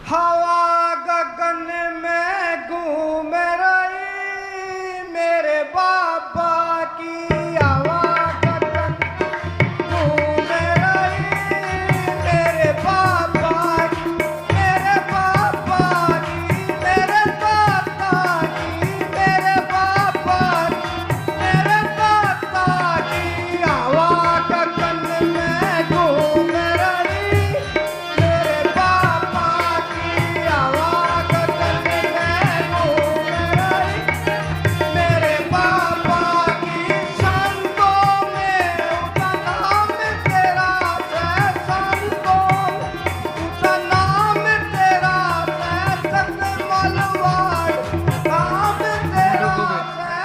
हवा गगन में घूम रही मेरे बाबा की हवा गगन घूम रही मेरे बाबा की मेरे बाबा की मेरे दादा की मेरे बाबा की मेरे दादा की हवा गगन में घूम रही मेरे बाबा की हवा गगन में घूम रही मेरे बाबा की संतों में उसका नाम तेरा है संतों उसका नाम तेरा है सत मलवाड़ नाम तेरा है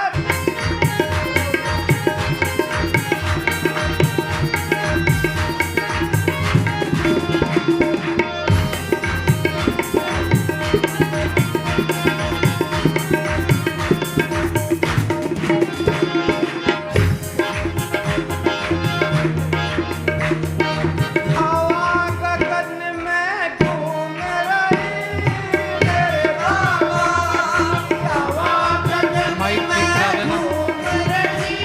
हवा गगन में घूम रही मेरे बाबा की हवा गगन में घूम रही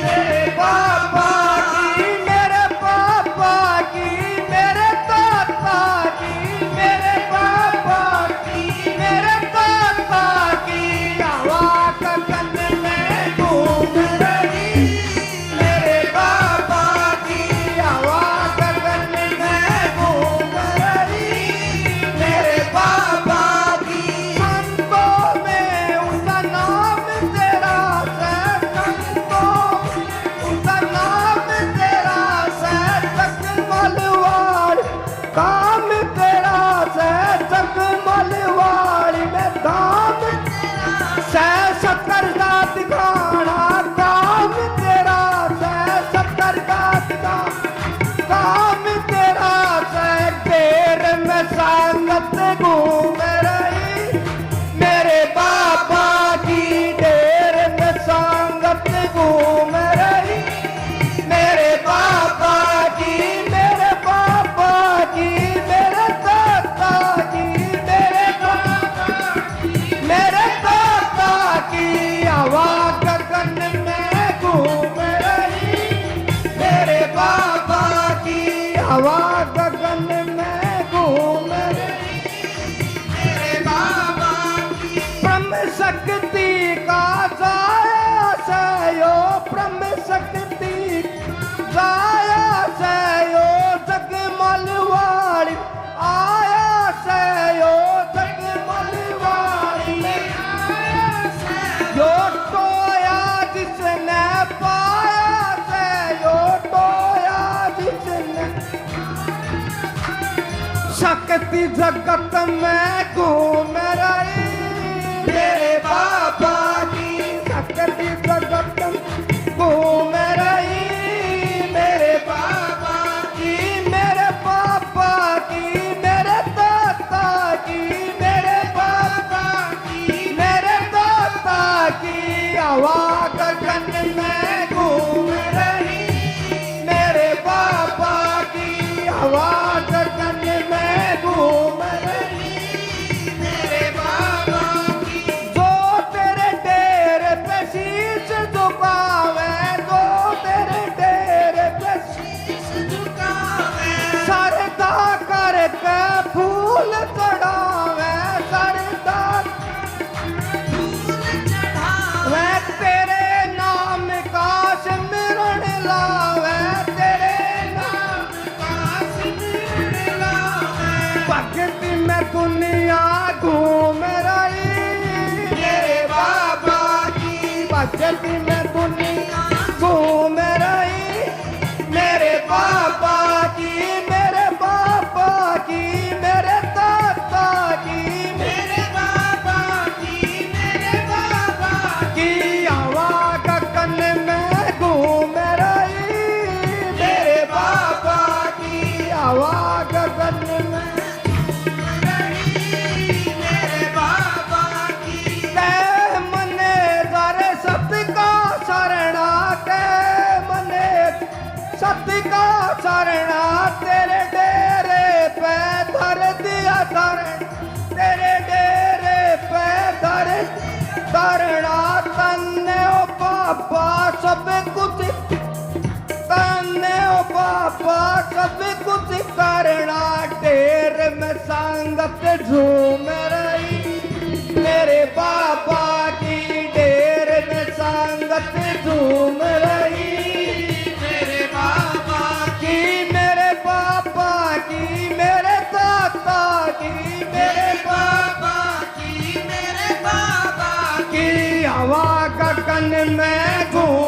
मेरे बाबा की मेरे बाबा की मेरे दादा की मेरे बाबा की मेरे दादा की हवा गगन में घूम रही मेरे बाबा की हवा गगन में घूम रही मेरे बाबा की संतों में उसका नाम तेरा है संतों उसका नाम तेरा है तक मलवाड़ काम तेरा है तक मलवाड़ में धाम सै सत्तर का दिखाना काम तेरा है सत्तर का दिखाना काम तेरा है ढेर में संगत घूम रही मेरे बाबा की ढेर में संगत घूम रही मेरे बाबा की मेरे बाबा की मेरे दादा की मेरे दादा की मेरे दादा की हवा गगन में घूम रही मेरे बाबा की हवा गगन में घूम रही मेरे बाबा की ब्रह्म शक्ति का जाया सयो ब्रह्म शक्ति जाया सयो जग मलवाड़ी आया सयो जग मलवाड़ी जो टोया जिसने पाया सयो टोया जिसने शक्ति जगत में घूम रही मेरे बाबा की शक्ति जगत में घूम रही मेरे बाबा की मेरे बाबा की मेरे दादा की मेरे बाबा की मेरे दादा की हवा गगन में घूम रही मेरे बाबा की हवा गगन में घूम रही मेरे बाबा की जो तेरे डेरे पे शीश झुकावे जो तेरे डेरे पे शीश झुकावे सरदा करके फूल चढ़ावे सरदा फूल चढ़ावे तेरे नाम का सिमरन लावे तेरे नाम का सिमरन लावे भक्ति में दुनिया घूम रही मेरे बाबा की भक्ति में दुनिया घूम रही मेरे बाबा की मेरे बाबा की मेरे दादा की मेरे बाबा की मेरे बाबा की हवा गगन में घूम रही मेरे बाबा की हवा गगन में मेरे बाबा की तै मने जारे सबका शरणा के मने सबका शरणा तेरे डेरे पे धर दिया शरण सब कुछ करना, ढेर में संगत झूम रही। मेरे बाबा की ढेर में संगत झूम रही। मेरे बाबा की, मेरे पापा की, मेरे दादा की, मेरे बाबा की, मेरे बाबा की हवा गगन में घूम